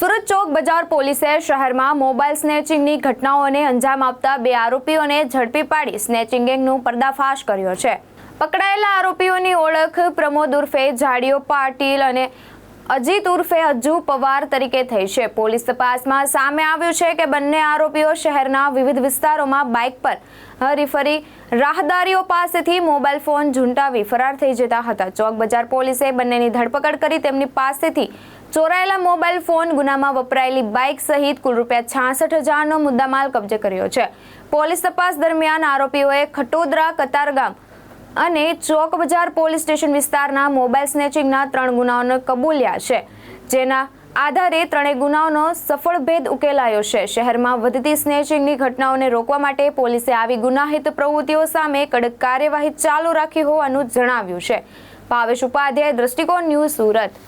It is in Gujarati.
સુરત ચોક બજાર પોલીસે શહેરમાં મોબાઈલ સ્નેચિંગની ઘટનાઓને અંજામ આપતા 2 આરોપીઓને ઝડપી પાડી સ્નેચિંગ ગેંગનો પર્દાફાશ કર્યો છે। પકડાયેલા આરોપીઓની ઓળખ પ્રમોદ ઉર્ફે જાડિયો પાટીલ અને અજીત ઉર્ફે અજ્જુ પવાર તરીકે થઈ છે। પોલીસ તપાસમાં સામે આવ્યું છે કે બંને આરોપીઓ શહેરના વિવિધ વિસ્તારોમાં બાઇક પર હરીફરી રાહદારીઓ પાસેથી મોબાઈલ ફોન ઝૂંટાવી ફરાર થઈ જતા હતા। ચોક બજાર પોલીસે બંનેની ધરપકડ કરી તેમની પાસેથી ચોરાયેલા મોબાઈલ ફોન, ગુનામાં વપરાયેલી બાઇક સહિત કુલ ₹66,000નો મુદ્દામાલ કબજે કર્યો છે। પોલીસ તપાસ દરમિયાન આરોપીઓએ ખટોદરા, કતારગામ અને ચોક બજાર પોલીસ સ્ટેશન વિસ્તારના મોબાઈલ સ્નેચિંગના 3 ગુનાઓને કબૂલ્યા છે, જેના આધારે 3 ગુનાઓનો સફળ ભેદ ઉકેલાયો છે। શહેરમાં વધતી સ્નેચિંગની ઘટનાઓને રોકવા માટે પોલીસે આવી ગુનાહિત પ્રવૃત્તિઓ સામે કડક કાર્યવાહી ચાલુ રાખી હોવાનું જણાવ્યું છે। ભાવેશ ઉપાધ્યાય, દ્રષ્ટિકોણ ન્યૂઝ, સુરત।